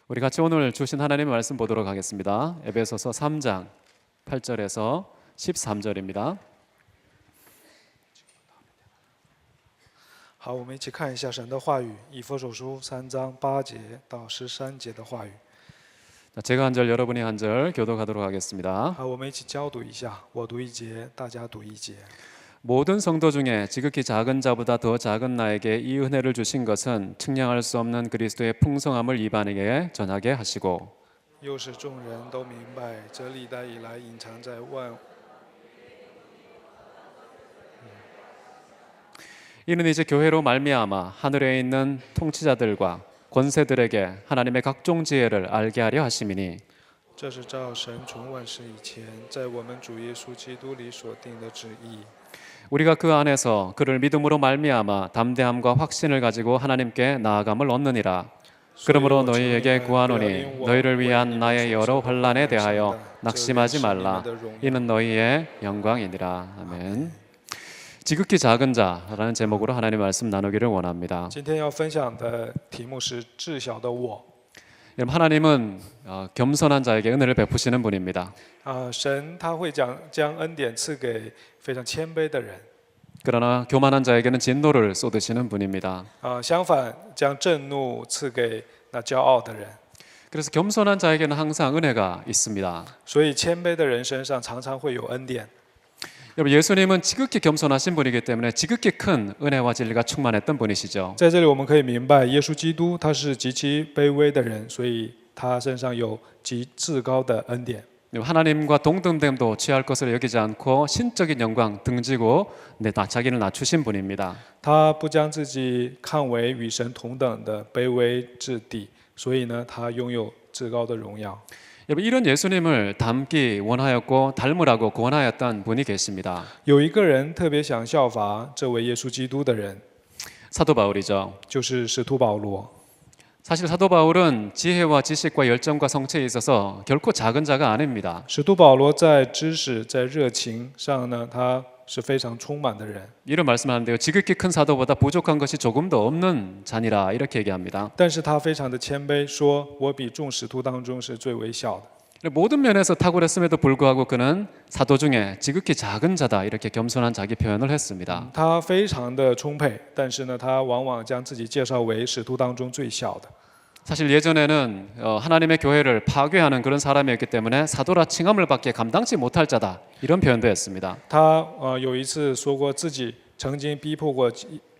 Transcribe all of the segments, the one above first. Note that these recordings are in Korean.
우리 같이 오늘 주신 하나님의 말씀 보도록 하겠습니다. 에베소서 3장 8절에서 13절입니다. 好，我们一起看一下神的话语，以弗所书3章8节到13节的话语。 제가 한 절, 여러분이 한 절 교독하도록 하겠습니다. 好，我们一起交读一下，我读一节，大家读一节。 모든 성도 중에 지극히 작은 자보다 더 작은 나에게 이 은혜를 주신 것은 측량할 수 없는 그리스도의 풍성함을 이방인에게 전하게 하시고 又使众人都明白，这历代以来隐藏在万 이는 이제 교회로 말미암아 하늘에 있는 통치자들과 권세들에게 하나님의 각종 지혜를 알게 하려 하심이니 这是照神从万世以前，在我们主耶稣基督里所定的旨意。 우리가 그 안에서 그를 믿음으로 말미암아 담대함과 확신을 가지고 하나님께 나아감을 얻느니라. 그러므로 너희에게 구하노니 너희를 위한 나의 여러 환난에 대하여 낙심하지 말라. 이는 너희의 영광이니라. 아멘. 지극히 작은 자라는 제목으로 하나님의 말씀 나누기를 원합니다. 今天要分享的题目是“至小的我”。 여러분, 하나님은 겸손한 자에게 은혜를 베푸시는 분입니다. 神他会将恩典赐给非常谦卑的人。 그러나 교만한 자에게는 진노를 쏟으시는 분입니다. 相反，将震怒赐给那骄傲的人。 그래서 겸손한 자에게는 항상 은혜가 있습니다. 所以谦卑的人身上常常会有恩典。 여러분, 예수님은 지극히 겸손하신 분이기 때문에 지극히 큰 은혜와 진리가 충만했던 분이시죠. 在这里我们可以明白，耶稣基督他是极其卑微的人，所以他身上有极至高的恩典。 하나님과 동등됨도 취할 것을 여기지 않고 신적인 영광 등지고 자기를 낮추신 분입니다. 他不将自己看为与神同等的卑微至底，所以呢，他拥有至高的荣耀。 여러분, 이런 예수님을 닮기 원하였고 닮으라고 권하였던 분이 계십니다. 有一个人特别想效法这位耶稣基督的人， 사도 바울이죠. 就是使徒保罗。 사실 사도 바울은 지혜와 지식과 열정과 성체에 있어서 결코 작은 자가 아닙니다. 使徒保罗在知识、在热情上呢，他是非常充满的人。 이런 말씀하는데요. 지극히 큰 사도보다 부족한 것이 조금도 없는 자니라 이렇게 얘기합니다. 但是他非常的谦卑，说：“我比众使徒当中是最微小的。” 모든 면에서 탁월했음에도 불구하고 그는 사도 중에 지극히 작은 자다 이렇게 겸손한 자기 표현을 했습니다. 他非常的充沛，但是呢，他往往将自己介绍为使徒当中最小的。 사실 예전에는 하나님의 교회를 파괴하는 그런 사람이었기 때문에 사도라 칭함을 받기에 감당치 못할 자다 이런 표현도 했습니다. 他有一次说过自己曾经逼迫过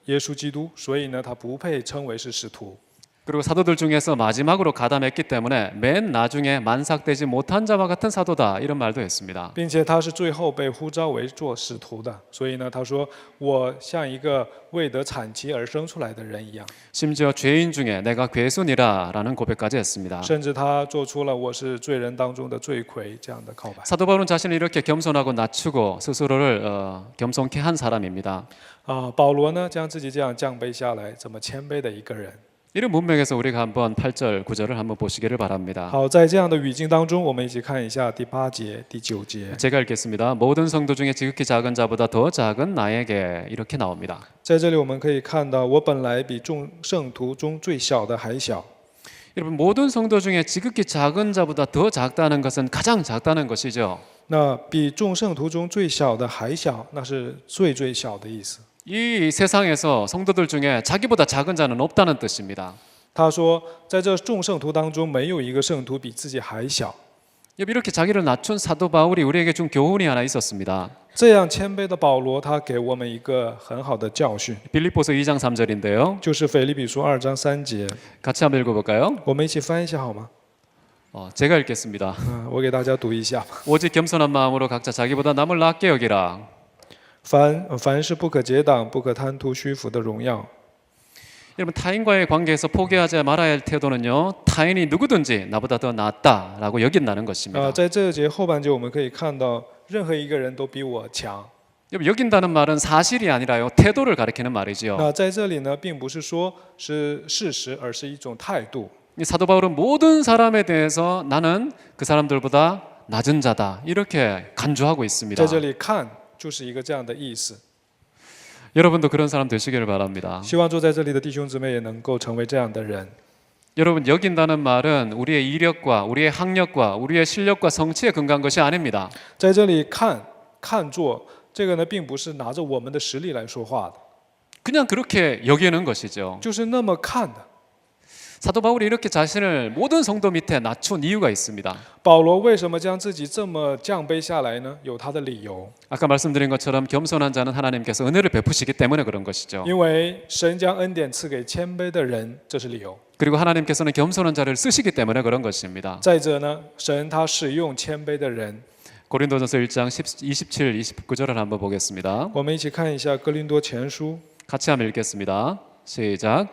耶稣基督，所以呢，他不配称为是使徒。 그리고 사도들 중에서 마지막으로 가담했기 때문에 맨 나중에 만삭되지 못한 자와 같은 사도다 이런 말도 했습니다. 并且他是最后被呼召为做使徒的，所以呢，他说：“我像一个未得产期而生出来的人一样。” 심지어 죄인 중에 내가 괴순이라라는 고백까지 했습니다. 甚至他做出了“我是罪人当中的罪魁”这样的告白。 사도 바울은 자신을 이렇게 겸손하고 낮추고 스스로를 겸손케 한 사람입니다. 保罗呢，将自己这样降卑下来，这么谦卑的一个人。 이런 문맥에서 우리가 한번 8절, 9절을 한번 보시기를 바랍니다. 好，在这样的语境当中，我们一起看一下第8节、第9节。 제가 읽겠습니다. 모든 성도 중에 지극히 작은 자보다 더 작은 나에게 이렇게 나옵니다. 在这里我们可以看到，我本来比众圣徒中最小的还小。 여러분, 모든 성도 중에 지극히 작은 자보다 더 작다는 것은 가장 작다는 것이죠. 那比众圣徒中最小的还小，那是最最小的意思。 이 세상에서 성도들 중에 자기보다 작은 자는 없다는 뜻입니다. 他说，在这众圣徒当中，没有一个圣徒比自己还小。 이렇게 자기를 낮춘 사도 바울이 우리에게 준 교훈이 하나 있었습니다. 这样谦卑的保罗，他给我们一个很好的教训， 빌립보서 2장 3절인데요. 就是腓立比书2章3节。 같이 한번 읽어볼까요? 我们一起翻一下好吗？ 제가 읽겠습니다. 我给大家读一下吧。 오직 겸손한 마음으로 각자 자기보다 남을 낮게 여기라. 凡事不可结党，不可贪图虚浮的荣耀。 여러분, 타인과의 관계에서 포기하지 말아야 할 태도는요, 타인이 누구든지 나보다 더 낫다라고 여긴다는 것입니다. 在这节后半节，我们可以看到，任何一个人都比我强。 여러분, 여긴다는 말은 사실이 아니라요, 태도를 가리키는 말이지요. 那在这里呢，并不是说是事实，而是一种态度。 사도 바울은 모든 사람에 대해서 나는 그 사람들보다 낮은 자다 이렇게 간주하고 있습니다. 在这里看，就是一个这样的意思。 여러분도 그런 사람 되시기를 바랍니다. 希望坐在这里的弟兄姊妹也能够成为这样的人。 여러분 여긴다는 말은 우리의 이력과 우리의 학력과 우리의 실력과 성취에 근거한 것이 아닙니다. 在这里看作这个呢，并不是拿着我们的实力来说话的， 그냥 그렇게 여기는 것이죠. 就是那么看的。 사도 바울이 이렇게 자신을 모든 성도 밑에 낮춘 이유가 있습니다. 保罗为什么将自己这么降卑下来呢？有他的理由， 아까 말씀드린 것처럼 겸손한 자는 하나님께서 은혜를 베푸시기 때문에 그런 것이죠. 因为神将恩典赐给谦卑的人，这是理由。 그리고 하나님께서는 겸손한 자를 쓰시기 때문에 그런 것입니다. 再者呢，神他使用谦卑的人。 고린도전서 1장 27, 29절을 한번 보겠습니다. 我们一起看一下哥林多前书， 같이 한번 읽겠습니다. 시작.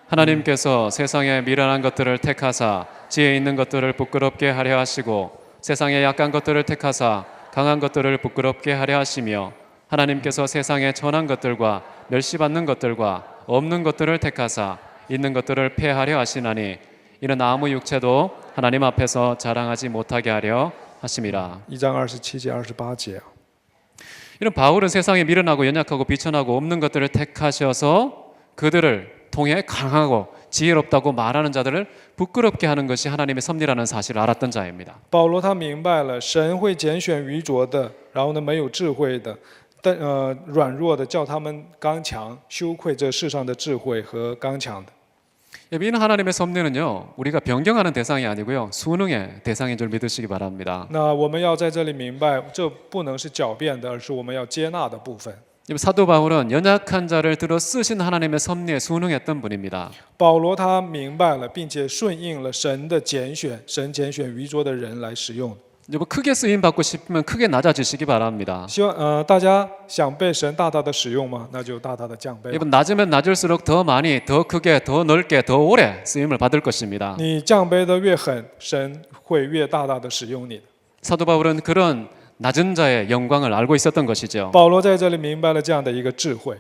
하나님께서 세상의 미련한 것들을 택하사 지혜 있는 것들을 부끄럽게 하려 하시고 세상의 약한 것들을 택하사 강한 것들을 부끄럽게 하려 하시며 하나님께서 세상의 천한 것들과 멸시받는 것들과 없는 것들을 택하사 있는 것들을 폐하려 하시나니 이는 아무 육체도 하나님 앞에서 자랑하지 못하게 하려 하심이라. 1章27节、28节。 이런 바울은 세상에 미련하고 연약하고 비천하고 없는 것들을 택하셔서 그들을 통해 강하고 지혜롭다고 말하는 자들을 부끄럽게 하는 것이 하나님의 섭리라는 사실을 알았던 자입니다. 保罗他明白了，神会拣选愚拙的，然后呢没有智慧的，软弱的，叫他们刚强，羞愧这世上的智慧和刚强的。 이는 하나님의 섭리는요, 우리가 변경하는 대상이 아니고요, 순응의 대상인 줄 믿으시기 바랍니다. 那我们要在这里明白，这不能是狡辩的，而是我们要接纳的部分。 사도 바울은 연약한 자를 들어 쓰신 하나님의 섭리에 순응했던 분입니다. 保罗他明白了，并且顺应了神的拣选，神拣选愚拙的人来使用。 여러분 크게 쓰임 받고 싶으면 크게 낮아지시기 바랍니다. 希望大家想被神大大的使用吗？那就大大的降卑吧。 여러분 낮으면 낮을수록 더 많이, 더 크게, 더 넓게, 더 오래 쓰임을 받을 것입니다. 你降卑的越狠，神会越大大的使用你的。 사도 바울은 그런 낮은 자의 영광을 알고 있었던 것이죠. 保罗在这里明白了这样的一个智慧。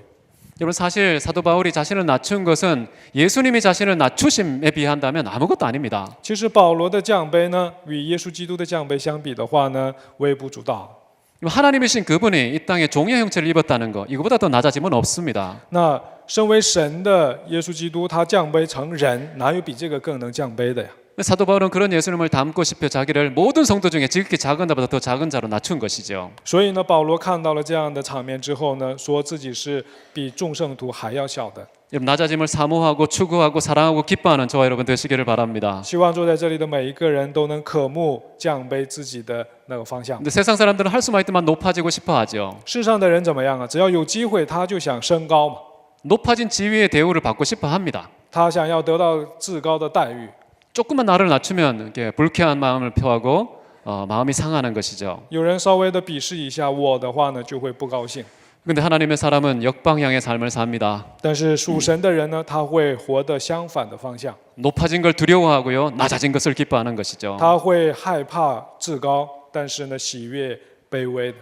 여러분 사실 사도 바울이 자신을 낮춘 것은 예수님이 자신을 낮추심에 비한다면 아무것도 아닙니다. 其实保罗的降卑呢，与耶稣基督的降卑相比的话呢，微不足道。 하나님이신 그분이 이 땅에 종의 형체를 입었다는 것, 이거보다 더 낮아짐은 없습니다. 那身为神的耶稣基督，他降卑成人，哪有比这个更能降卑的呀？ 사도 바울은 그런 예수님을 닮고 싶어 자기를 모든 성도 중에 지극히 작은 자보다 더 작은 자로 낮춘 것이죠. 所以呢，保罗看到了这样的场面之后呢，说自己是比众圣徒还要小的。 낮아짐을 사모하고 추구하고 사랑하고 기뻐하는 저와 여러분 되시기를 바랍니다. 希望坐在这里的每一个人都能渴慕降卑自己的那个方向。 근데 세상 사람들은 할 수만 있더만 높아지고 싶어 하죠. 世上的人怎么样啊？只要有机会，他就想升高嘛， 높아진 지위의 대우를 받고 싶어 합니다. 他想要得到至高的待遇。 조금만 나를 낮추면 이렇게 불쾌한 마음을 표하고 마음이 상하는 것이죠. 有人稍微的鄙视一下我的话呢，就会不高兴。 근데 하나님의 사람은 역방향의 삶을 삽니다. 但是属神的人呢，他会活得相反的方向， 높아진 걸 두려워하고요, 낮아진 것을 기뻐하는 것이죠. 他会害怕至高，但是呢，喜悦卑微的。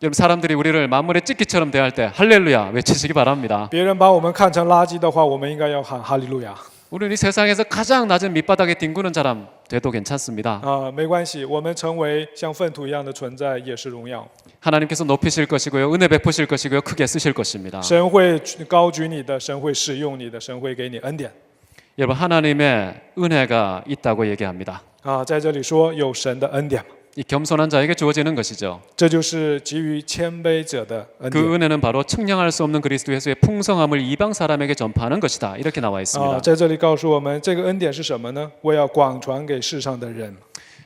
여러분 사람들이 우리를 만물의 찢기처럼 대할 때 할렐루야 외치시기 바랍니다. 别人把我们看成垃圾的话，我们应该要喊哈利路亚。 우리는 이 세상에서 가장 낮은 밑바닥에 뒹구는 사람 돼도 괜찮습니다. 没关系，我们成为像粪土一样的存在也是荣耀。 하나님께서 높이실 것이고요, 은혜 베푸실 것이고요, 크게 쓰실 것입니다. 神会高举你的，神会使用你的，神会给你恩典。 여러분 하나님의 은혜가 있다고 얘기합니다. 在这里说有神的恩典， 이 겸손한 자에게 주어지는 것이죠. 这就是给予谦卑者的恩 그 典。 은혜는 바로 측량할 수 없는 그리스도 예수의 풍성함을 이방 사람에게 전파하는 것이다. 이렇게 나와 있습니다. 在这里告诉我们，这个恩典是什么呢？我要广传给世上的人。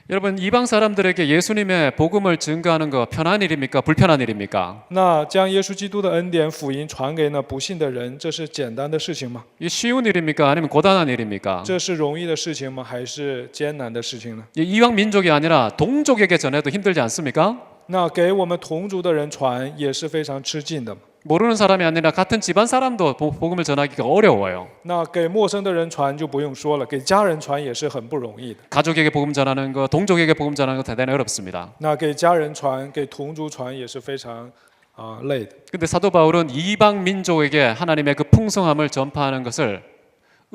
여러분 이방 사람들에게 예수님의 복음을 증거하는 거 편한 일입니까? 불편한 일입니까? 那将耶稣基督的恩典福音传给那不信的人，这是简单的事情吗？ 이 쉬운 일입니까? 아니면 고단한 일입니까? 这是容易的事情吗？还是艰难的事情呢？ 이 이방 민족이 아니라 동족에게 전해도 힘들지 않습니까? 那给我们同族的人传也是非常吃劲的。 모르는 사람이 아니라 같은 집안 사람도 복음을 전하기가 어려워요. 那给陌生的人传就不用说了，给家人传也是很不容易的。 가족에게 복음 전하는 거, 동족에게 복음 전하는 거 대단히 어렵습니다. 那给家人传，给同族传也是非常累的。 근데 사도 바울은 이방 민족에게 하나님의 그 풍성함을 전파하는 것을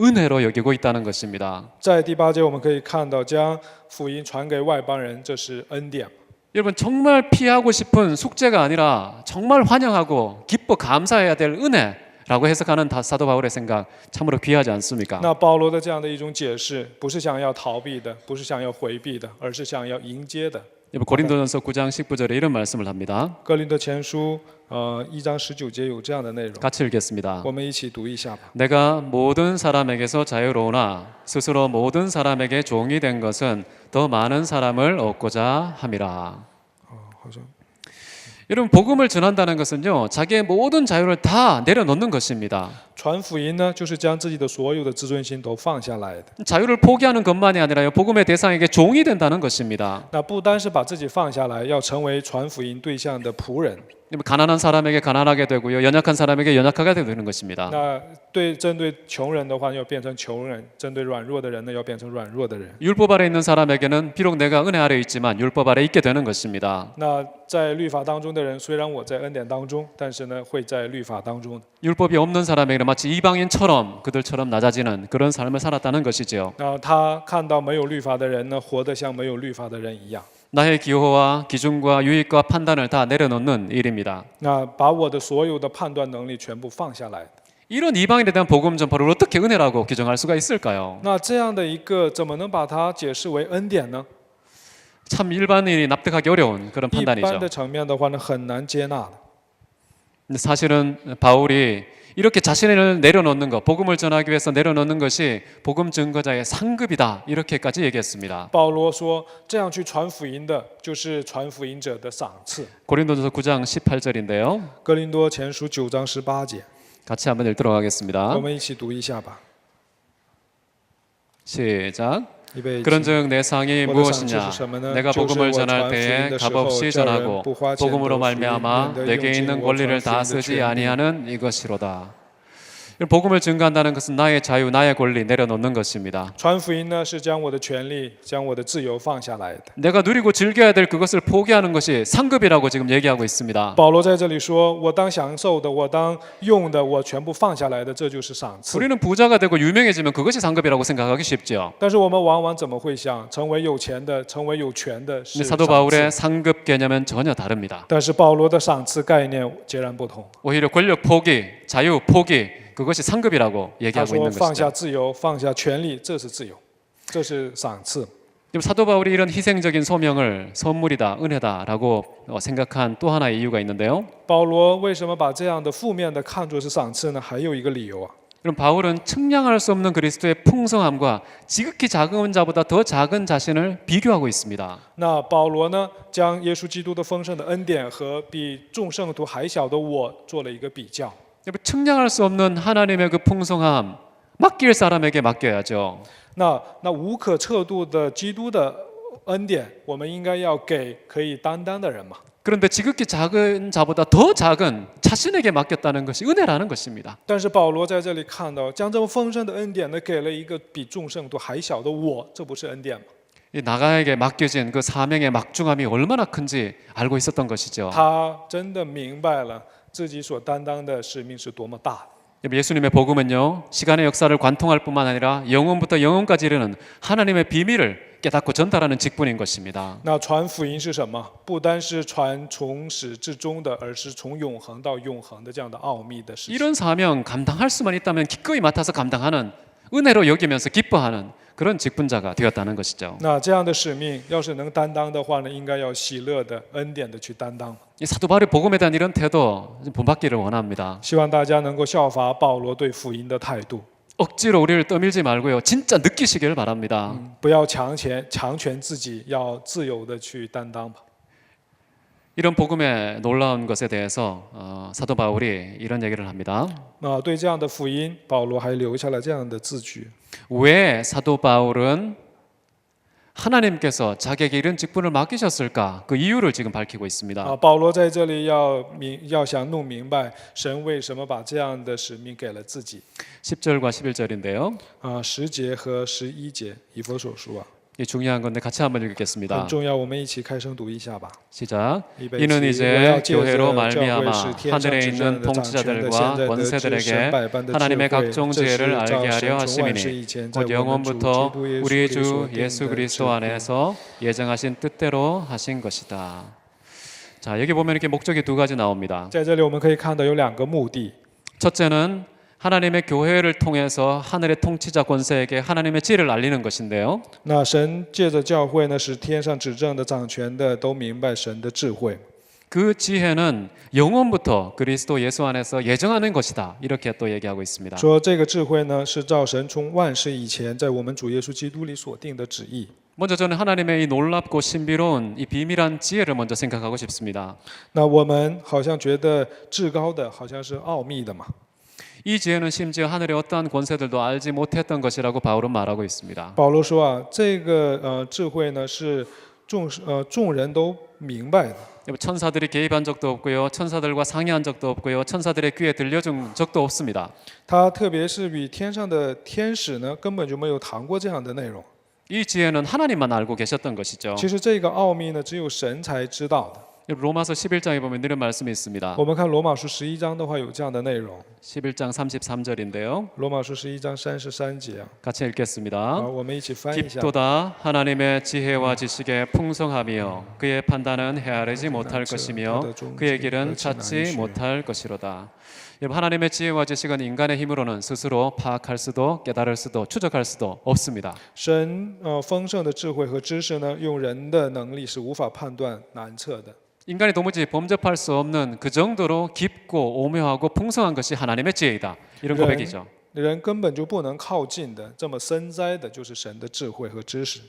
은혜로 여기고 있다는 것입니다. 在第8节我们可以看到，将福音传给外邦人，这是恩典。 여러분 정말 피하고 싶은 숙제가 아니라 정말 환영하고 기뻐 감사해야 될 은혜, 라고 해석하는 사도 바울의 생각 참으로 귀하지 않습니까? 那保罗的这样的一种解释，不是想要逃避的，不是想要回避的，而是想要迎接的。 고린도전서 9장 19절에 이런 말씀을 합니다. 哥林多前书1章19节有这样的内容， 같이 읽겠습니다. 我们一起读一下吧。 내가 모든 사람에게서 자유로우나 스스로 모든 사람에게 종이 된 것은 더 많은 사람을 얻고자 함이라. 好像 여러분 복음을 전한다는 것은요 자기의 모든 자유를 다 내려놓는 것입니다. 传福音呢，就是将自己的所有的自尊心都放下来的。 자유를 포기하는 것만이 아니라요 복음의 대상에게 종이 된다는 것입니다. 那不单是把自己放下来，要成为传福音对象的仆人。 가난한 사람에게 가난하게 되고요 연약한 사람에게 연약하게 되는 것입니다. 那针对穷人的话，要变成穷人；针对软弱的人呢，要变成软弱的人。 율법 아래 있는 사람에게는 비록 내가 은혜 아래 있지만 율법 아래 있게 되는 것입니다. 那在律法当中的人，虽然我在恩典当中，但是呢，会在律法当中。 율법이 없는 사람에게는 마치 이방인처럼 그들처럼 낮아지는 그런 삶을 살았다는 것이죠. 那他看到没有律法的人呢，活得像没有律法的人一样。 나의 기호와 기준과 유익과 판단을 다 내려놓는 일입니다. 那把我的所有的判断能力全部放下来。 이런 이방인에 대한 복음 전파를 어떻게 은혜라고 규정할 수가 있을까요? 那这样的一个怎么能把它解释为恩典呢？ 참 일반인이 납득하기 어려운 그런 一般 판단이죠. 的层面的话呢，很难接纳的。 근데 사실은 바울이 이렇게 자신을 내려놓는 것, 복음을 전하기 위해서 내려놓는 것이 복음 증거자의 상급이다 이렇게까지 얘기했습니다. 保罗说，这样去传福音的，就是传福音者的赏赐。 고린도전서 9장 18절인데요. 哥林多前书9章18节， 같이 한번 읽도록 我 하겠습니다. 们一起读一下吧。 시작. 预备起。 그런즉 내 상이 我的赏赐 무엇이냐? 是什么呢？ 내가 就是 복음을 我传 전할 福音 때에 的时 값 候， 없이 叫人 전하고 不花钱 복음으로 得福音， 말미암아 免得 내게 用尽 있는 我 권리를 传福 다 音的 쓰지 权利。 아니하는 이것이로다. 복음을 증거한다는 것은 나의 자유, 나의 권리 내려놓는 것입니다. 传福音呢，是将我的权利、将我的自由放下来的。 내가 누리고 즐겨야 될 그것을 포기하는 것이 상급이라고 지금 얘기하고 있습니다. 保罗在这里说：“我当享受的，我当用的，我全部放下来的，这就是赏赐。” 우리는 부자가 되고 유명해지면 그것이 상급이라고 생각하기 쉽죠. 但是我们往往怎么会想，成为有钱的、成为有权的是 근데 赏 사도 赐？ 바울의 상급 개념은 전혀 다릅니다. 但是保罗的赏赐概念截然不同。 오히려 권력 포기, 자유 포기 그것이 상급이라고 他 얘기하고 说：“ 있는 放下 것이죠. 自由，放下权利，这是自由，这是赏赐。” 지금 사도 바울이 이런 희생적인 소명을 선물이다, 은혜다라고 생각한 또 하나의 이유가 있는데요. 保罗为什么把这样的负面的看作是赏赐呢？还有一个理由啊。 그럼 바울은 측량할 수 없는 그리스도의 풍성함과 지극히 작은 자보다 더 작은 자신을 비교하고 있습니다. 那保罗呢，将耶稣基督的丰盛的恩典和比众圣徒还小的我做了一个比较。 여러분, 측량할 수 없는 하나님의 그 풍성함 맡길 사람에게 맡겨야죠. 那无可测度的基督的恩典，我们应该要给可以担当的人嘛。 그런데 지극히 작은 자보다 더 작은 자신에게 맡겼다는 것이 은혜라는 것입니다. 但是保罗在这里看到，将这么丰盛的恩典呢，给了一个比众圣徒还小的我，这不是恩典吗？ 이 나가에게 맡겨진 그 사명의 막중함이 얼마나 큰지 알고 있었던 것이죠. 他真的明白了自己所担当的使命是多么大的。 예수님의 복음은요 시간의 역사를 관통할 뿐만 아니라 영원부터 영원까지 이르는 하나님의 비밀을 깨닫고 전달하는 직분인 것입니다. 那传福音是什么？不单是传从始至终的，而是从永恒到永恒的这样的奥秘的事情。 이런 사명 감당할 수만 있다면 기꺼이 맡아서 감당하는 은혜로 여기면서 기뻐하는 그런 직분자가 되었다는 것이죠. 那这样的使命，要是能担当的话呢，应该要喜乐的、恩典的去担当。 이 사도 바울의 복음에 대한 이런 태도 본받기를 원합니다. 希望大家能够效法保罗对福音的态度， 억지로 우리를 떠밀지 말고요. 진짜 느끼시길 바랍니다. 不要强权自己，要自由的去担当吧。 이런 복음의 놀라운 것에 대해서 사도 바울이 이런 얘기를 합니다. 对这样的福音，保罗还留下了这样的字句。 왜 사도 바울은 하나님께서 자기에게 이런 직분을 맡기셨을까? 그 이유를 지금 밝히고 있습니다. 保罗在这里要想弄明白，神为什么把这样的使命给了自己。 10절과 11절인데요. 10节和11节，以弗所书啊， 이 중요한 건데 같이 한번 읽겠습니다. 很重要，我们一起开声读一下吧。 시작. 预备 이는 起 이제 我要 교회로 借着教会 말미암아 使天上 하늘에 之 있는 战的掌权的 통치자들과 现在得知 권세들에게 神百般的智 하나님의 慧， 각종 这是 지혜를 照 알게 神 하려 从万世 하심이니 以前在 곧 我们主基 영원부터 督耶稣 우리 基督 주 所定 예수 的 그리스도 旨意。 안에서 예정하신 뜻대로 하신 것이다. 자, 여기 보면 이렇게 목적이 두 가지 나옵니다. 在这里我们可以看到有两个目的。 첫째는 하나님의 교회를 통해서 하늘의 통치자 권세에게 하나님의 지혜를 알리는 것인데요. 那神借着教会呢，使天上执政的、掌权的都明白神的智慧。 그 지혜는 영원부터 그리스도 예수 안에서 예정하는 것이다. 이렇게 또 얘기하고 있습니다. 说这个智慧呢，是照神从万世以前在我们主耶稣基督里所定的旨意。 먼저 저는 하나님의 이 놀랍고 신비로운 이 비밀한 지혜를 먼저 생각하고 싶습니다. 那我们好像觉得至高的，好像是奥秘的嘛。 이 지혜는 심지어 하늘의 어떠한 권세들도 알지 못했던 것이라고 바울은 말하고 있습니다. 保罗说啊，这个智慧呢，是众人都明白的。 천사들이 개입한 적도 없고요, 천사들과 상의한 적도 없고요, 천사들의 귀에 들려준 적도 없습니다. 他特别是比天上的天使呢，根本就没有谈过这样的内容。 이 지혜는 하나님만 알고 계셨던 것이죠. 其实这个奥秘呢，只有神才知道的。 로마서 11장에 보면 이런 말씀이 있습니다. 我们看罗马书11章的话，有这样的内容。 11장 33절인데요. 罗马书11章33节啊， 같이 읽겠습니다. 我们一起翻一下。 깊도다 하나님의 지혜와 지식의 풍성함이요 그의 판단은 헤아리지 못할 것이며 그의 길은 찾지 못할 것이로다. 여러분, 하나님의 지혜와 지식은 인간의 힘으로는 스스로 파악할 수도 깨달을 수도 추적할 수도 없습니다. 神丰盛的智慧和知识呢，用人的能力是无法判断难测的。 인간이 도무지 범접할 수 없는 그 정도로 깊고 오묘하고 풍성한 것이 하나님의 지혜이다. 이런 고백이죠. 人根本就不能靠近的，这么深哉的，就是神的智慧和知识。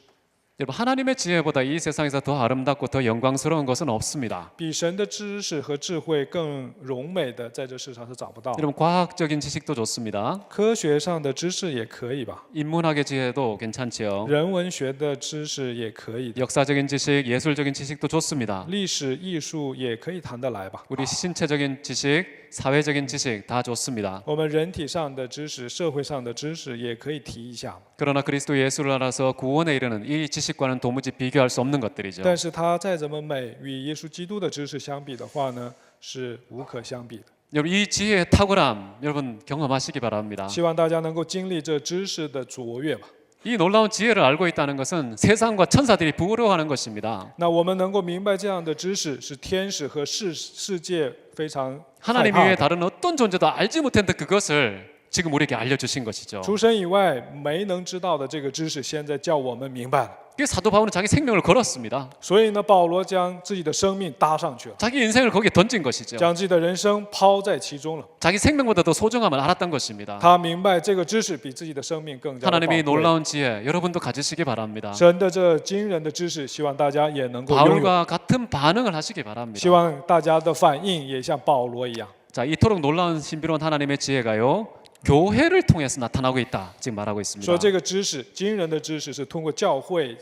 여러분, 하나님의 지혜보다 이 세상에서 더 아름답고 더 영광스러운 것은 없습니다. 比神的知识和智慧更荣美的，在这世上是找不到的。 여러분, 과학적인 지식도 좋습니다. 科学上的知识也可以吧， 인문학의 지혜도 괜찮지요. 人文学的知识也可以的， 역사적인 지식, 예술적인 지식도 좋습니다. 历史艺术也可以谈得来吧。 우리 신체적인 지식, 사회적인 지식 다 좋습니다. 我们人体上的知识、社会上的知识也可以提一下， 그러나 그리스도 예수를 알아서 구원에 이르는 이 지식과는 도무지 비교할 수 없는 것들이죠. 但是它再怎么美，与耶稣基督的知识相比的话呢，是无可相比的。 여러분, 이 지혜의 탁월함 여러분 경험하시기 바랍니다. 希望大家能够经历这知识的卓越吧。 이 놀라운 지혜를 알고 있다는 것은 세상과 천사들이 부러워하는 것입니다. 那我们能够明白这样的知识，是天使和世界非常害 하나님 怕 이외에 的。 다른 어떤 존재도 알지 못했던 그것을 지금 우리에게 알려주신 것이죠. 除神以外没能知道的这个知识，现在叫我们明白了。 그래서 사도 바울은 자기 생명을 걸었습니다. 所以呢，保罗将自己的生命搭上去了， 자기 인생을 거기에 던진 것이죠. 将自己的人生抛在其中了。 자기 생명보다 더 소중함을 알았던 것입니다. 他明白这个知识比自己的生命更加的宝 하나님의 贵。 놀라운 지혜 여러분도 가지시기 바랍니다. 神的这惊人的知识，希望大家也能够拥有。 바울과 같은 반응을 하시기 希 바랍니다. 望大家的反应也像保罗一样。 자, 이토록 놀라운 신비로운 하나님의 지혜가요. 교회를 통해서 나타나고 있다. 지금 말하고 있습니다. 说这个知识，惊人的知识是通过教会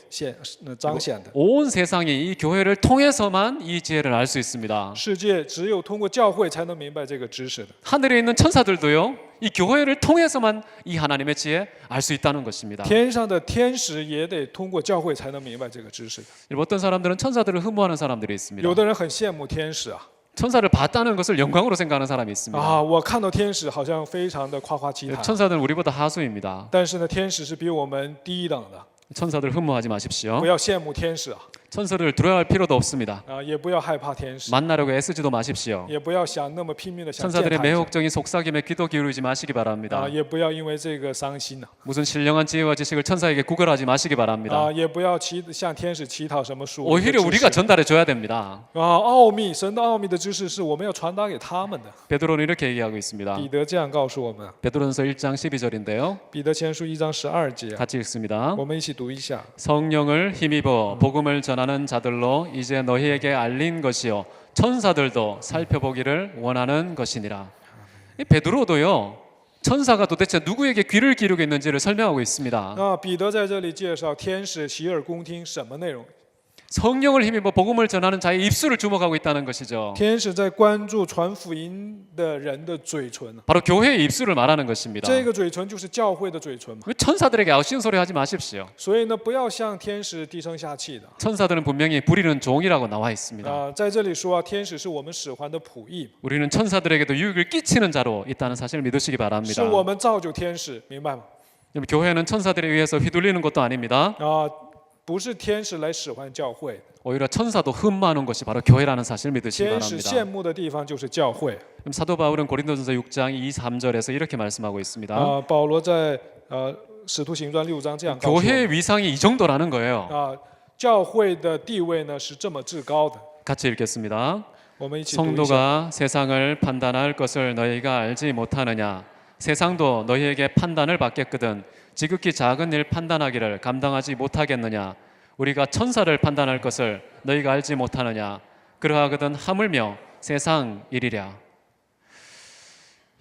彰显的。 온 세상이 이 교회를 통해서만 이 지혜를 알 수 있습니다. 世界只有通过教会才能明白这个知识的。 하늘에 있는 천사들도요. 이 교회를 통해서만 이 하나님의 지혜 알 수 있다는 것입니다. 天上的天使也得通过教会才能明白这个知识的。 여러분, 어떤 사람들은 천사들을 흠모하는 사람들이 있습니다. 有的人很羡慕天使啊， 천사를 봤다는 것을 영광으로 생각하는 사람이 있습니다. 啊，我看到天使好像非常的夸夸其谈。 천사들은 우리보다 하수입니다. 但是呢，天使是比我们低一等的， 천사들 흠모하지 마십시오. 不要羡慕天使啊， 천사를 두려워할 필요도 없습니다. 也不要害怕天使， 만나려고 애쓰지도 마십시오. 也不要想那么拼命的想见 천사들의 他一下 매혹적인 속삭임에 귀도 기울이지 마시기 바랍니다. 也不要因为这个伤心呐， 무슨 신령한 지혜와 지식을 천사에게 구걸하지 마시기 바랍니다. 也不要向天使乞讨什么属灵的 오히려 知 우리가 识 전달해 줘야 됩니다. 奥秘，神的奥秘的知识是我们要传达给他们的。 베드로는 이렇게 얘기하고 있습니다. 彼得这样告诉我们， 베드로전서 1장 12절인데요. 彼得前书1章12节， 같이 읽습니다. 我们一起读一下。 성령을 힘입어 복음을 전하는 자들로 이제 너희에게 알린 것이요 천사들도 살펴보기를 원하는 것이니라. 이 베드로도요. 천사가 도대체 누구에게 귀를 기울이고 있는지를 설명하고 있습니다. 那彼得在这里介绍天使洗耳恭听什么内容？ 성령을 힘입어 복음을 전하는 자의 입술을 주목하고 있다는 것이죠. 天使在关注传福音的人的嘴唇， 바로 교회의 입술을 말하는 것입니다. 这个嘴唇就是教会的嘴唇嘛。 왜 천사들에게 아우신 소리 하지 마십시오. 所以呢，不要向天使低声下气的。 천사들은 분명히 부리는 종이라고 나와 있습니다. 在这里说啊，天使是我们使唤的仆役， 우리는 천사들에게도 유익을 끼치는 자로 있다는 사실을 믿으시기 是 바랍니다. 我们造就天使，明白吗？ 교회는 천사들에 의해서 휘둘리는 것도 아닙니다. 不是天使来使唤教会， 오히려 천사도 흠모하는 것이 바로 교회라는 사실 믿으시기 天使 바랍니다. 羡慕的地方就是教会。 그럼 사도 바울은 고린도전서 6장 2, 3절에서 이렇게 말씀하고 있습니다. 保罗在使徒行传6章这样告诉我们 교회의 위상이 이 정도라는 거예요. 教会的地位呢是这么至高的。 같이 읽겠습니다. 我们一起读一下。 성도가 세상을 판단할 것을 너희가 알지 못하느냐? 세상도 너희에게 판단을 받겠거든 지극히 작은 일 판단하기를 감당하지 못하겠느냐? 우리가 천사를 판단할 것을 너희가 알지 못하느냐? 그러하거든 하물며 세상 일이랴.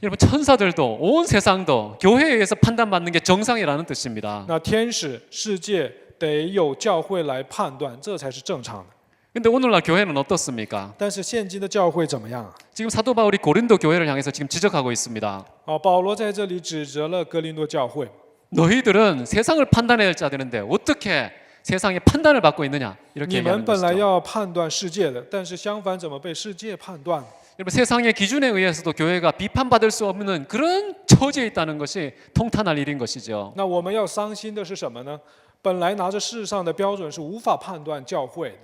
여러분 천사들도 온 세상도 교회에 의해서 판단받는 게 정상이라는 뜻입니다. 那天使世界得有教会来判断，这才是正常的。 근데 오늘날 교회는 어떻습니까? 但是现今的教会怎么样啊？ 지금 사도 바울이 고린도 교회를 향해서 지금 지적하고 있습니다. 保罗在这里指责了哥林多教会， 너희들은 세상을 판단해야 할 자들인데 어떻게 세상의 판단을 받고 있느냐? 이렇게 你们 얘기하는 本来 것이죠. 要判断世界的，但是相反怎么被世界判断？ 여러분 세상의 기준에 의해서도 교회가 비판받을 수 없는 그런 처지에 있다는 것이 통탄할 일인 것이죠. 那我们要伤心的是什么呢？本来拿着世上的标准是无法判断教会的。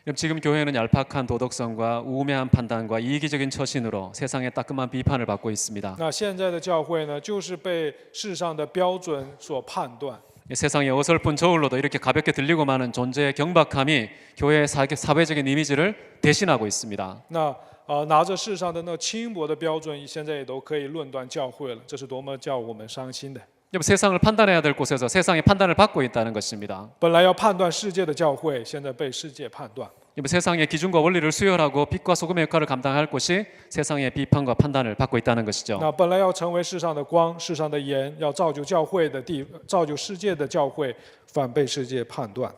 그럼 지금 교회는 얄팍한 도덕성과 우매한 판단과 이기적인 처신으로 세상의 따끔한 비판을 받고 있습니다. 那现在的教会呢，就是被世上的标准所判断。 세상의 어설픈 저울로도 이렇게 가볍게 들리고 마는 존재의 경박함이 교회의 사회적인 이미지를 대신하고 있습니다. 那拿着世上的那轻薄的标准，现在也都可以论断教会了，这是多么叫我们伤心的！ 여러분 세상을 판단해야 될 곳에서 세상의 판단을 받고 있다는 것입니다. 本来要判断世界的教会，现在被世界判断。 여러분 세상의 기준과 원리를 수혈하고 빛과 소금의 역할을 감당할 곳이 세상의 비판과 판단을 받고 있다는 것이죠. 那本来要成为世上的光、世上的盐，要造就教会的造就世界的教会，反被世界判断。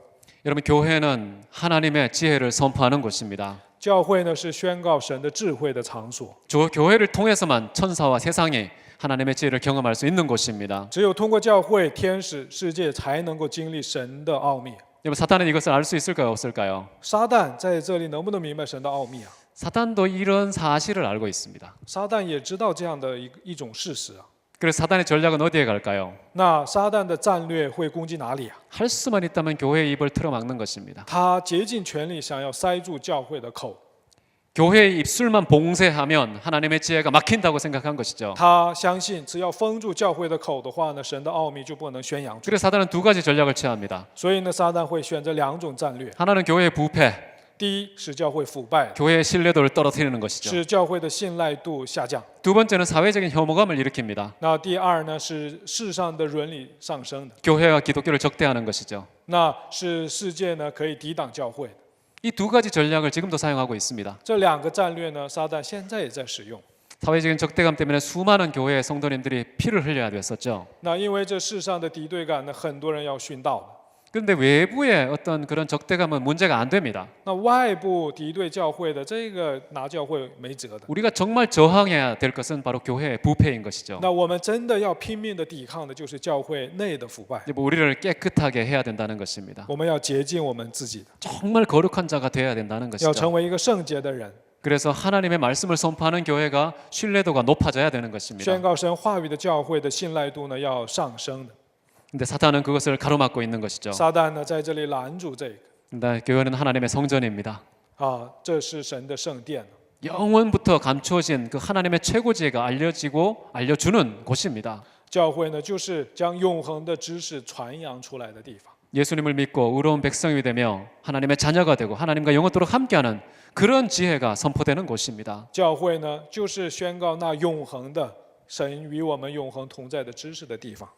여러분 교회는 하나님의 지혜를 선포하는 곳입니다. 教会呢是宣告神的智慧的场所， 교회를 통해서만 천사와 세상이 하나님의 지혜를 경험할 수 있는 곳입니다. 只有通过教会、天使、世界才能够经历神的奥秘。 여러분 사탄은 이것을 알 수 있을까요, 없을까요? 撒旦在这里能不能明白神的奥秘啊？ 사탄도 이런 사실을 알고 있습니다. 撒旦也知道这样的一种事实啊。 그래서 사탄의 전략은 어디에 갈까요? 那撒旦的战略会攻击哪里啊？ 할 수만 있다면 교회의 입을 틀어막는 것입니다. 他竭尽全力想要塞住教会的口， 교회의 입술만 봉쇄하면 하나님의 지혜가 막힌다고 생각한 것이죠. 他相信只要封住教会的口的话呢，神的奥秘就不能宣扬出。 그래서 사탄은 두 가지 전략을 취합니다. 所以呢，撒旦会选择两种战略： 하나는 교회의 부패, 第一，使教会腐败， 교회의 신뢰도를 떨어뜨리는 것이죠. 使教会的信赖度下降； 두 번째는 사회적인 혐오감을 일으킵니다. 那第二呢，是世上的伦理上升的， 교회와 기독교를 적대하는 것이죠. 那是世界呢可以抵挡教会的。 이 두 가지 전략을 지금도 사용하고 있습니다. 这两个战略呢，撒旦现在也在使用。 사회적인 적대감 때문에 수많은 교회의 성도님들이 피를 흘려야 됐었죠. 那因为这世上的敌对感呢，很多人要殉道了。 그런데 외부의 어떤 그런 적대감은 문제가 안 됩니다. 那外部敌对教会的这个拿教会没辙的。 우리가 정말 저항해야 될 것은 바로 교회의 부패인 것이죠. 那我们真的要拼命的抵抗的就是教会内的腐败。 우리를 깨끗하게 해야 된다는 것입니다. 我们要洁净我们自己的， 정말 거룩한 자가 되어야 된다는 要 것이죠. 成为一个圣洁的人， 그래서 하나님의 말씀을 선포하는 교회가 신뢰도가 높아져야 되는 것입니다. 宣告神话语的教会的信赖度呢要上升的。 근데 사탄은 그것을 가로막고 있는 것이죠. 撒旦呢在这里拦住这个 근데 교회는 하나님의 성전입니다. 这是神的圣殿。 영원부터 감추어진 그 하나님의 최고 지혜가 알려지고 알려주는 곳입니다. 教会呢就是将永恒的知识传扬出来的地方。 예수님을 믿고 의로운 백성이 되며 하나님의 자녀가 되고 하나님과 영원토록 함께하는 그런 지혜가 선포되는 곳입니다. 教会呢就是宣告那永恒的神与我们永恒同在的知识的地方。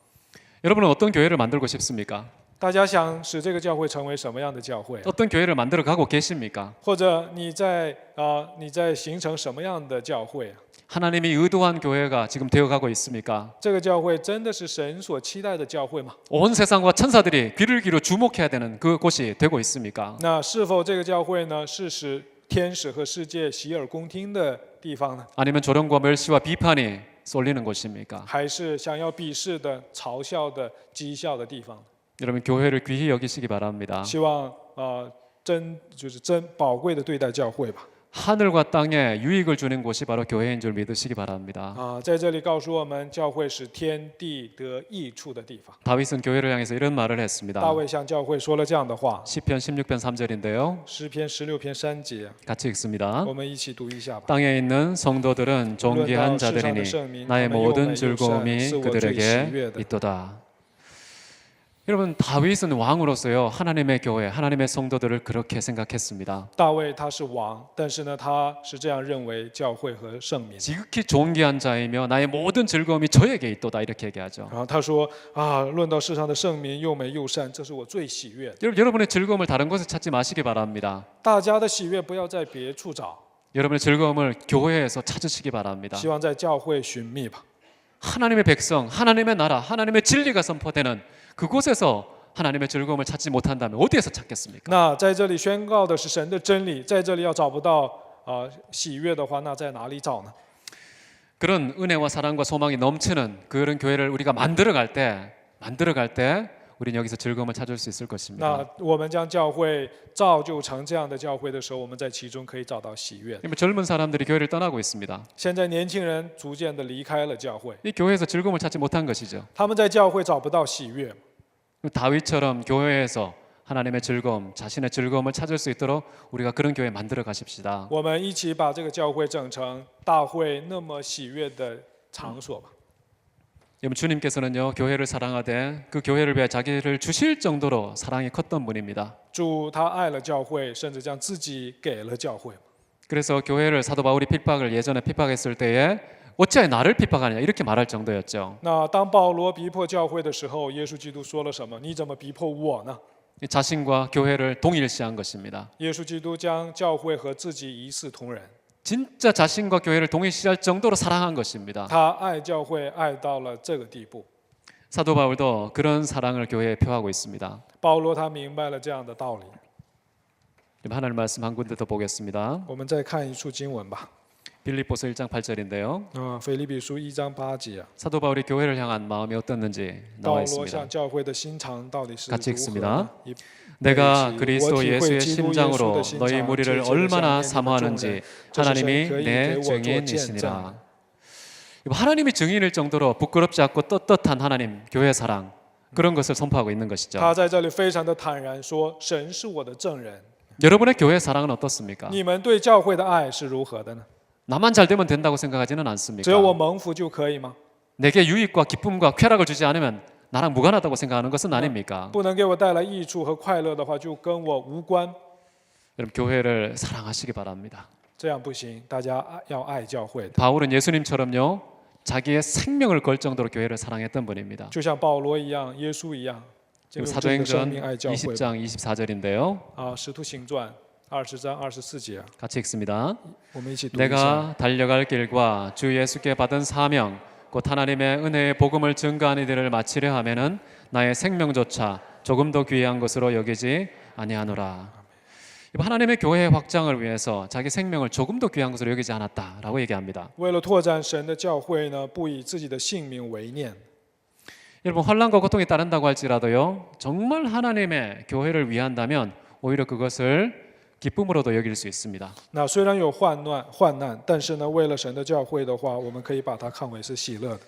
여러분은 어떤 교회를 만들고 싶습니까? 大家想使这个教会成为什么样的教会？ 어떤 교회를 만들어 가고 계십니까? 或者你在形成什么样的教会？ 하나님이 의도한 교회가 지금 되어가고 있습니까? 这个教会真的是神所期待的教会吗？ 온 세상과 천사들이 귀를 기울여 주목해야 되는 그곳이 되고 있습니까? 那是否这个教会呢是使天使和世界洗耳恭听的地方呢？ 아니면 조롱과 멸시와 비판이 쏠리는 곳입니까? 还是想要鄙视的、嘲笑的、讥笑的地方？ 여러분 교회를 귀히 여기시기 바랍니다. 希望真宝贵的对待教会吧。 하늘과 땅에 유익을 주는 곳이 바로 교회인 줄 믿으시기 바랍니다. 在这里告诉我们，教会是天地得益处的地方。 다윗은 교회를 향해서 이런 말을 했습니다. 大卫向教会说了这样的话， 시편 16편 3절인데요. 诗篇16篇3节， 같이 읽습니다. 我们一起读一下吧。 땅에 있는 성도들은 존귀한 자들이니 나의 모든 즐거움이 그들에게 있도다. 여러분, 다윗은 왕으로서요, 하나님의 교회, 하나님의 성도들을 그렇게 생각했습니다. 大卫他是王，但是呢，他是这样认为教会和圣民。 지극히 존귀한 자이며 나의 모든 즐거움이 저에게 있도다, 이렇게 얘기하죠. 然后他说论到世上的圣民又美又善，这是我最喜悦的。 여러분의 즐거움을 다른 곳에 찾지 마시기 바랍니다. 大家的喜悦不要在别处找， 여러분의 즐거움을 교회에서 찾으시기 바랍니다. 希望在教会寻觅吧。 하나님의 백성, 하나님의 나라, 하나님의 진리가 선포되는 그곳에서 하나님의 즐거움을 찾지 못한다면 어디에서 찾겠습니까? 那在这里宣告的是神的真理，在这里要找不到喜悦的话，那在哪里找呢？ 그런 은혜와 사랑과 소망이 넘치는 그런 교회를 우리가 만들어갈 때 우리는 여기서 즐거움을 찾을 수 있을 것입니다. 那我们将教会造就成这样的教会的时候，我们在其中可以找到喜悦。 젊은 사람들이 교회를 떠나고 있습니다. 现在年轻人逐渐的离开了教会， 이 교회에서 즐거움을 찾지 못한 것이죠. 他们在教会找不到喜悦。 다윗처럼 교회에서 하나님의 즐거움, 자신의 즐거움을 찾을 수 있도록 우리가 그런 교회 만들어 가십시다. 我们一起把这个教会整成大会那么喜悦的场所吧。 여러분, 주님께서는요, 교회를 사랑하되 그 교회를 위해 자기를 주실 정도로 사랑이 컸던 분입니다. 主他爱了教会，甚至将自己给了教会。 그래서 교회를 사도 바울이 핍박을 예전에 핍박했을 때에 어찌하여 나를 핍박하냐 이렇게 말할 정도였죠. 那当保罗逼迫教会的时候，耶稣基督说了什么？你怎么逼迫我呢？ 자신과 교회를 동일시한 것입니다. 耶稣基督将教会和自己一视同仁， 진짜 자신과 교회를 동일시할 정도로 사랑한 것입니다. 他爱教会爱到了这个地步。 사도 바울도 그런 사랑을 교회에 표하고 있습니다. 保罗他明白了这样的道理。 하나님 말씀 한 군데 더 보겠습니다. 我们再看一处经文吧。 빌립보서 1장 8절인데요. 腓立比书1章8节， 사도 바울이 교회를 향한 마음이 어떻는지 保 나와 罗 있습니다. 向教会的心肠到底是如 같이 何 읽습니다. 呢？ 내가 我 그리스도 体会 예수의 基督耶稣 심장으로 的心 너희 肠， 무리를 切切地 얼마나 想念你们众人， 사모하는지 这是神 하나님이 可以 내 给我做见证。 증인이시니라. 하나님이 증인일 정도로 부끄럽지 않고 떳떳한 하나님 교회 사랑 그런 것을 선포하고 있는 것이죠. 他在这里非常的坦然说：“神是我的证人。 여러분의 교회 사랑은 어떻습니까? 你们对教会的爱是如何的呢？ 나만 잘 되면 된다고 생각하지는 只有我 않습니까? 蒙福就可以吗？ 내게 유익과 기쁨과 쾌락을 주지 않으면 나랑 무관하다고 생각하는 것은 아닙니까? 不能给我带来益处和快乐的话，就跟我无关。 여러분 교회를 사랑하시기 바랍니다. 这样不行，大家要爱教会的， 바울은 예수님처럼요 자기의 생명을 걸 정도로 교회를 사랑했던 분입니다. 就像保罗一样，耶稣一样，用自己的生 사도행전 命爱教会。 20장 24절인데요. 使徒行传20章24节， 같이 읽습니다. 我们一起读一下。 내가 달려갈 길과 주 예수께 받은 사명 곧 하나님의 은혜의 복음을 증거하는 일을 마치려 하면은 나의 생명조차 조금 더 귀한 것으로 여기지 아니하노라. 하나님의 교회의 확장을 위해서 자기 생명을 조금 더 귀한 것으로 여기지 않았다라고 얘기합니다. 为了拓展神的教会呢，不以自己的性命为念。 여러분 환난과 고통이 따른다고 할지라도요 정말 하나님의 교회를 위한다면 오히려 그것을 기쁨으로도 여길 수 있습니다. 那虽然有患难，但是呢，为了神的教会的话，我们可以把它看为是喜乐的。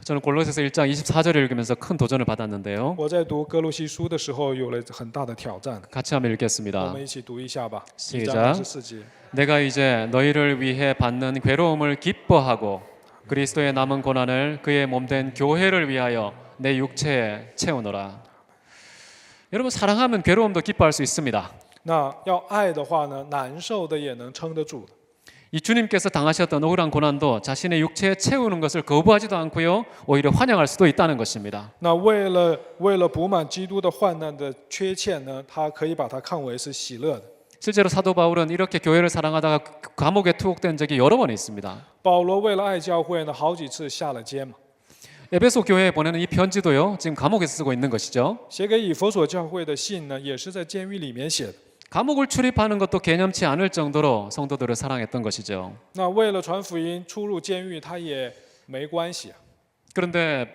저는 골로새서 1장 24절을 읽으면서 큰 도전을 받았는데요. 我在读哥罗西书的时候有了很大的挑战， 같이 한번 我 읽겠습니다. 们一起读一下吧。 시작 1장 24节， 내가 이제 너희를 위해 받는 괴로움을 기뻐하고 그리스도의 남은 고난을 그의 몸된 교회를 위하여 내 육체에 채우노라. 여러분 사랑하면 괴로움도 기뻐할 수 있습니다. 那要爱的话呢，难受的也能撑得住的。 이 주님께서 당하셨던 억울한 고난도 자신의 육체에 채우는 것을 거부하지도 않고요 오히려 환영할 수도 있다는 것입니다. 那为了补满基督的患难的缺欠呢，他可以把它看为是喜乐的。 실제로 사도 바울은 이렇게 교회를 사랑하다가 감옥에 투옥된 적이 여러 번 있습니다. 保罗为了爱教会呢，好几次下了监嘛。 에베소 교회에 보내는 이 편지도요 지금 감옥에서 쓰고 있는 것이죠. 写给以弗所教会的信呢，也是在监狱里面写的。 감옥을 출입하는 것도 개념치 않을 정도로 성도들을 사랑했던 것이죠. 那为了传福音，出入监狱他也没关系啊。 그런데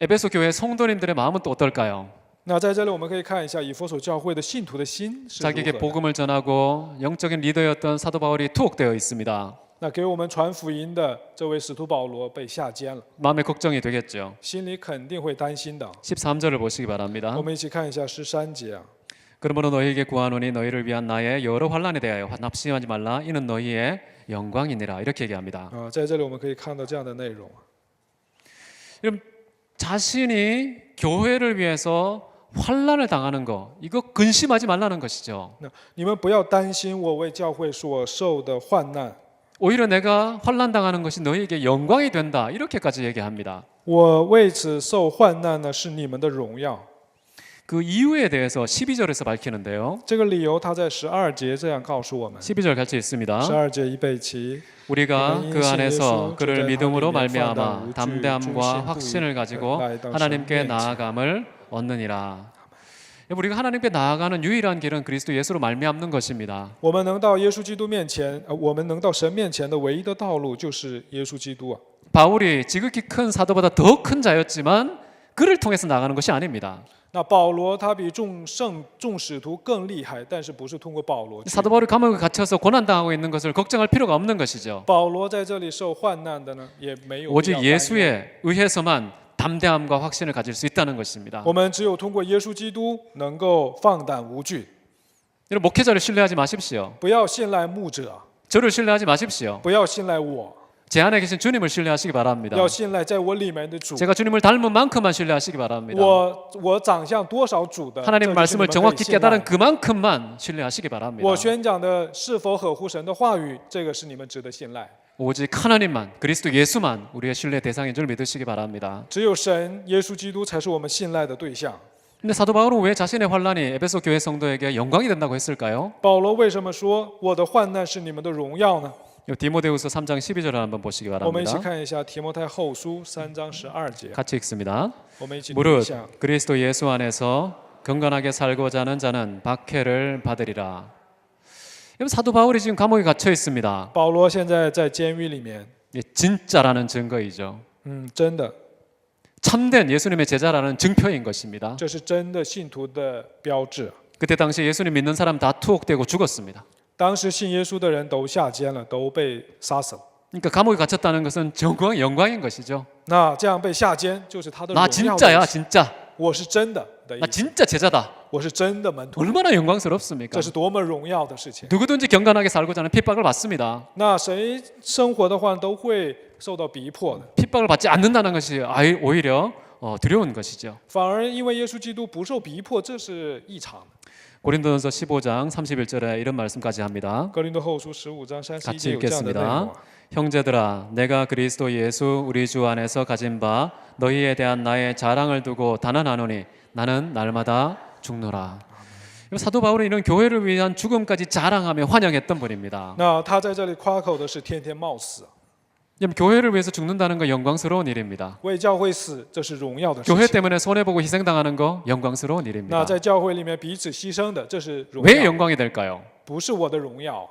에베소 교회 성도님들의 마음은 또 어떨까요? 那在这里我们可以看一下以弗所教会的信徒的心是如 자기에게 何的。 복음을 전하고 영적인 리더였던 사도 바울이 투옥되어 있습니다. 那给我们传福音的这位使徒保罗被下监了， 마음에 걱정이 되겠죠. 心里肯定会担心的。 13절을 보시기 바랍니다. 我们一起看一下13节啊。 그러므로 너희에게 구하노니 너희를 위한 나의 여러 환난에 대하여 낙심하지 말라. 이는 너희의 영광이니라. 이렇게 얘기합니다. 在这里我们可以看到这样的内容。 여러분, 자신이 교회를 위해서 환난을 당하는 거 이거 근심하지 말라는 것이죠. 那你们不要担心我为教会所受的患难， 오히려 내가 환난 당하는 것이 너희에게 영광이 된다. 이렇게까지 얘기합니다. 我为此受患难呢是你们的荣耀。 그 이유에 대해서 12절에서 밝히는데요. 这个理由他在12节这样告诉我们。 12절 같이 있습니다. 12节预备起。 우리가 그 안에서 그를 믿음으로 말미암아 담대함과 확신을 가지고 하나님께 나아감을 얻느니라. 우리가 하나님께 나아가는 유일한 길은 그리스도 예수로 말미암는 것입니다. 我们能到耶稣基督面前，我们能到神面前的唯一的道路就是耶稣基督啊。 바울이 지극히 큰 사도보다 더 큰 자였지만 그를 통해서 나가는 것이 아닙니다. 那保罗他比众使徒更厉害，但是不是通过保罗去。 사도 바울이 감옥에 갇혀서 고난 당하고 있는 것을 걱정할 필요가 없는 것이죠. 保罗在这里受患难的呢，也没有必 오직 要担忧。 예수에 의해서만 담대함과 확신을 가질 수 있다는 것입니다. 我们只有通过耶稣基督能够放胆无惧， 여러분, 목회자를 신뢰하지 마십시오. 不要信赖牧者， 저를 신뢰하지 마십시오. 不要信赖我， 제 안에 계신 주님을 신뢰하시기 바랍니다. 要信赖在我里面的主。 제가 주님을 닮은 만큼만 신뢰하시기 바랍니다. 我长相多少主的， 하나님 这就是你 말씀을 们可以 정확히 信赖 깨달은 그만큼만 신뢰하시기 바랍니다. 我宣讲的是否合乎神的话语，这个是你们值得信赖。 오직 하나님만, 그리스도 예수만 우리의 신뢰 대상인 줄 믿으시기 바랍니다. 只有神耶稣基督才是我们信赖的对象。 근데 사도 바울은 왜 자신의 환난이 에베소 교회 성도에게 영광이 된다고 했을까요? 保罗为什么说我的患难是你们的荣耀呢？ 디모데후서 3장 12절을 한번 보시기 我们一起 바랍니다. 看一下提摩太后书3章12节， 같이 읽습니다. 我们一起读一 무릇 下。 그리스도 예수 안에서 경건하게 살고자 하는 자는 박해를 받으리라. 여러분, 사도 바울이 지금 감옥에 갇혀 있습니다. 保罗现在在监狱里面， 이게 진짜라는 증거이죠. 真的， 참된 예수님의 제자라는 증표인 것입니다. 这是真的信徒的标志。 그때 당시 예수님 믿는 사람 다 투옥되고 죽었습니다. 当时信耶稣的人都下监了，都被杀死了。 그러니까 감옥에 갇혔다는 것은 영광인 것이죠. 那这样被下监就是他的荣 나 耀的 진짜야 意思。 진짜. 我是真的的意 나 思， 진짜 제자다. 我是真的门徒， 얼마나 영광스럽습니까? 这是多么荣耀的事情。 누구든지 경건하게 살고자 하는 핍박을 받습니다. 那谁生活的话都会受到逼迫的， 핍박을 받지 않는다는 것이 오히려 두려운 것이죠. 反而因为耶稣基督不受逼迫，这是异常的。 고린도전서 15장 31절에 이런 말씀까지 합니다. 格林多后书15章31 같이 节有这样的内容 읽겠습니다. 啊。 형제들아, 내가 그리스도 예수 우리 주 안에서 가진 바 너희에 대한 나의 자랑을 두고 단언하노니 나는 날마다 죽노라. 사도 바울은 이런 교회를 위한 죽음까지 자랑하며 환영했던 분입니다. 那他在这里夸口的是天天冒死， 여러분, 교회를 위해서 죽는다는 건 영광스러운 일입니다. 为教会死，这是荣耀的事 교회 情。 때문에 손해보고 희생당하는 거 영광스러운 那 일입니다. 在教会里面彼此牺牲的，这是荣 왜 耀， 영광이 될까요? 不是我的荣耀。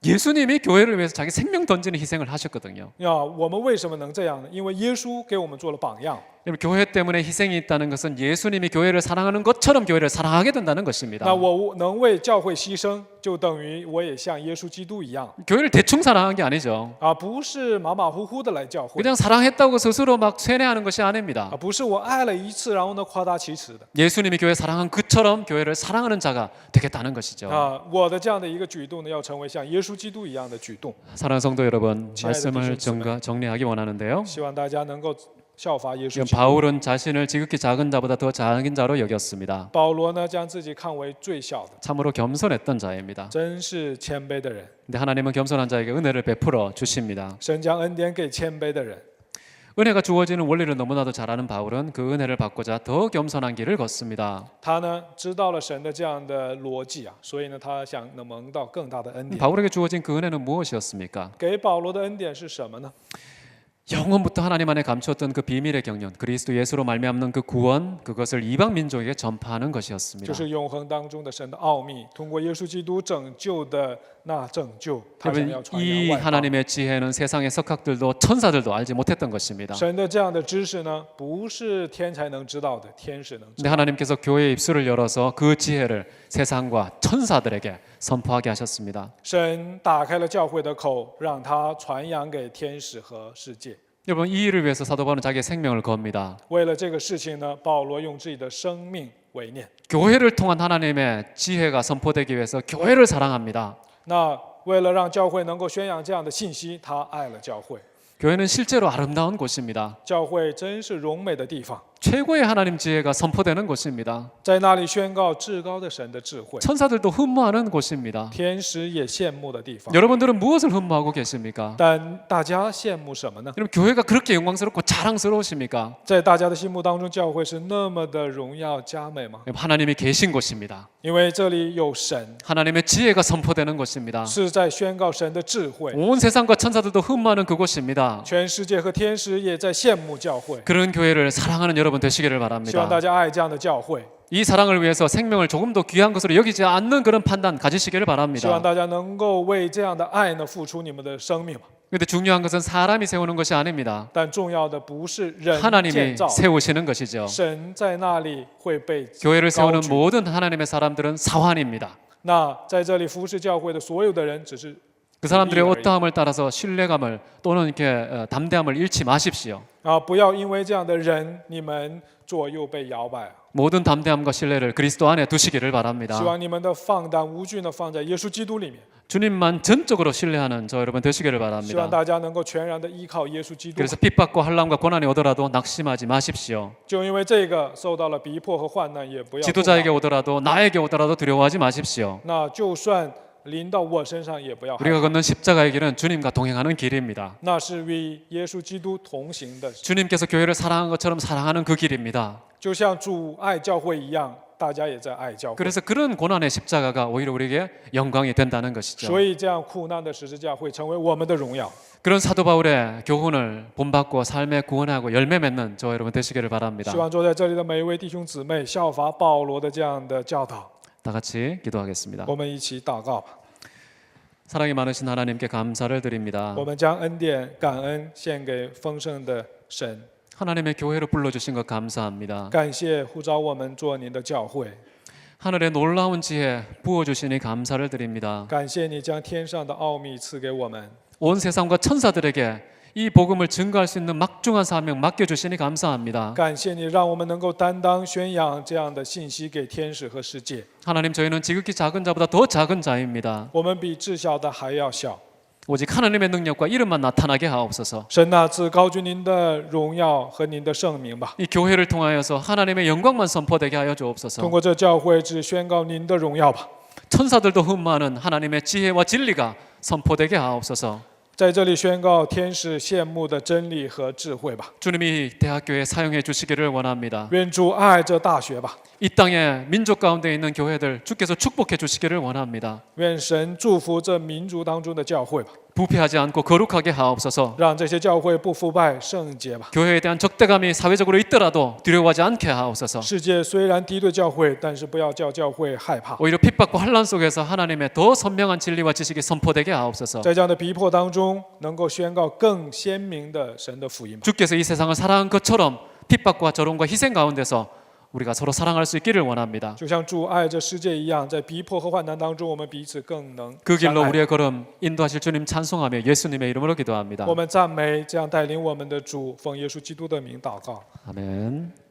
예수님이 교회를 위해서 자기 생명 던지는 희생을 하셨거든요. 我们为什么能这样呢？因为耶稣给我们做了榜样。 여러분, 교회 때문에 희생이 있다는 것은 예수님이 교회를 사랑하는 것처럼 교회를 사랑하게 된다는 것입니다. 那我能为教会牺牲，就等于我也像耶稣基督一样， 교회를 대충 사랑한 게 아니죠. 不是马马虎虎的来教会， 그냥 사랑했다고 스스로 막 쇠뇌하는 것이 아닙니다. 不是我爱了一次，然后呢夸大其词的。 예수님이 교회 사랑한 그처럼 교회를 사랑하는 자가 되겠다는 것이죠. 我的这样的一个举动呢，要成为像耶稣基督一样的举动。 사랑하는 성도 여러분, 친하게 말씀을 드리셨으면. 정리하기 원하는데요. 希望大家能够效法耶稣 지금 基督。 바울은 자신을 지극히 작은 자보다 더 작은 자로 여겼습니다. 保罗呢，将自己看为最小的， 참으로 겸손했던 자입니다. 真是谦卑的人。 근데 하나님은 겸손한 자에게 은혜를 베풀어 주십니다. 神将恩典给谦卑的人。 은혜가 주어지는 원리를 너무나도 잘 아는 바울은 그 은혜를 받고자 더 겸손한 길을 걷습니다. 他呢知道了神的这样的逻辑啊，所以呢，他想能蒙到更大的恩典。 바울에게 주어진 그 은혜는 무엇이었습니까? 给保罗的恩典是什么呢？ 영원부터 하나님 안에 감추었던 그 비밀의 경륜, 그리스도 예수로 말미암는 그 구원, 그것을 이방 민족에게 전파하는 것이었습니다. 就是永恒当中的神的奥秘，通过耶稣基督拯救的那拯救，他想 여러분 要传 이 扬外邦。 하나님의 지혜는 세상의 석학들도 천사들도 알지 못했던 것입니다. 神的这样的知识呢，不是天才能知道的，天使能知 근데 道。 하나님께서 교회의 입술을 열어서 그 지혜를 세상과 천사들에게 선포하게 하셨습니다. 神打开了教会的口，让他传扬给天使和世界。 여러분 이 일을 위해서 사도 바울은 자기의 생명을 겁니다. 为了这个事情呢，保罗用自己的生命为念。 교회를 통한 하나님의 지혜가 선포되기 위해서 교회를 사랑합니다. 那为了让教会能够宣扬这样的信息，他爱了教会。 교회는 실제로 아름다운 곳입니다. 教会真是荣美的地方， 최고의 하나님 지혜가 선포되는 곳입니다. 在那里宣告至高的神的智慧， 천사들도 흠모하는 곳입니다. 天使也羡慕的地方。 여러분들은 무엇을 흠모하고 계십니까? 但大家羡慕什么呢？ 여러분 교회가 그렇게 영광스럽고 자랑스러우십니까? 在大家的心目当中，教会是那么的荣耀佳美吗？ 여러분, 하나님이 계신 곳입니다. 因为这里有神， 하나님의 지혜가 선포되는 곳입니다. 是在宣告神的智慧。 온 세상과 천사들도 흠모하는 그곳입니다. 全世界和天使也在羡慕教会， 그런 교회를 사랑하는 여러분 되시기를 希望 바랍니다. 大家爱这样的教会， 이 사랑을 위해서 생명을 조금 더 귀한 것으로 여기지 않는 그런 판단 가지시기를 希望 바랍니다. 大家能够为这样的爱呢付出你们的生命吧。 그런데 중요한 것은 사람이 세우는 것이 아닙니다. 但重要的不是人建 하나님이 造， 세우시는 것이죠. 神在那里会被 교회를 세우는 高举。 모든 하나님의 사람들은 사환입니다. 那在这里服侍教会的所有的人，只是 그 사람들의 어떠함을 따라서 신뢰감을 또는 이렇게 담대함을 잃지 마십시오. 不要因为这样的人，你们左右被摇摆。 모든 담대함과 신뢰를 그리스도 안에 두시기를 希 바랍니다. 望你们的放胆无惧呢放在耶稣基督里面， 주님만 전적으로 신뢰하는 저 여러분 되시기를 希望 바랍니다. 大家能够全然的依靠耶稣基督。 그래서 핍박과 환난과 고난이 오더라도 낙심하지 마십시오. 就因为这个受到了逼迫和患难，也不要动 지도자에게 摇。 오더라도 나에게 오더라도 두려워하지 마십시오. 那就算临到我身上，也不要害 우리가 怕。 걷는 십자가의 길은 주님과 동행하는 길입니다. 那是与耶稣基督同行的， 주님께서 교회를 사랑한 것처럼 사랑하는 그 길입니다. 就像主爱教会一样，大家也在爱教会。 그래서 그런 고난의 십자가가 오히려 우리에게 영광이 된다는 것이죠. 所以这样苦难的十字架会成为我们的荣耀。 그런 사도 바울의 교훈을 본받고 삶에 구원하고 열매 맺는 저 여러분 되시기를 바랍니다. 希望坐在这里的每一位弟兄姊妹效法保罗的这样的教导。 다 같이 기도하겠습니다. 我们一起祷告吧。 사랑이 많으신 하나님께 감사를 드립니다. 我们将恩典、感恩献给丰盛的神， 하나님의 교회로 불러주신 것 감사합니다. 感谢呼召我们做您的教会， 하늘의 놀라운 지혜 부어주시니 감사를 드립니다. 感谢你将天上的奥秘赐给我们， 온 세상과 천사들에게 이 복음을 증거할 수 있는 막중한 사명 맡겨주시니 감사합니다. 感谢你让我们能够担当宣扬这样的信息给天使和世界。 하나님 저희는 지극히 작은 자보다 더 작은 자입니다. 我们比至小的还要小。 오직 하나님의 능력과 이름만 나타나게 하옵소서. 神啊，赐高举您的荣耀和您的圣名吧。 이 교회를 통하여서 하나님의 영광만 선포되게 하여 通 주옵소서. 过这教会，只宣告您的荣耀吧。 천사들도 흠모하는 하나님의 지혜와 진리가 선포되게 하옵소서. 在这里宣告天使羡慕的真理和智慧吧。 주님이 대학교에 사용해 주시기를 원합니다. 愿主爱这大学吧。 이 땅에 민족 가운데 있는 교회들 주께서 축복해 주시기를 원합니다. 愿神祝福这民族当中的教会吧， 부패하지 않고 거룩하게 하옵소서. 让这些教会不腐败圣洁吧。 교회에 대한 적대감이 사회적으로 있더라도 두려워하지 않게 하옵소서. 世界虽然敌对教会，但是不要叫教会害怕。 오히려 핍박과 환란 속에서 하나님의 더 선명한 진리와 지식이 선포되게 하옵소서. 在这样的逼迫当中，能够宣告更鲜明的神的福音吧。 주께서 이 세상을 사랑한 것처럼 핍박과 저롱과 희생 가운데서 우리가 서로 사랑할 수 있기를 원합니다. 就像主爱这世界一样，在逼迫和患难当中，我们彼此更能 그 相 길로 爱。 우리의 걸음 인도하실 주님 찬송하며 예수님의 이름으로 기도합니다. 我们赞美这样带领我们的主，奉耶稣基督的名祷告。 아멘.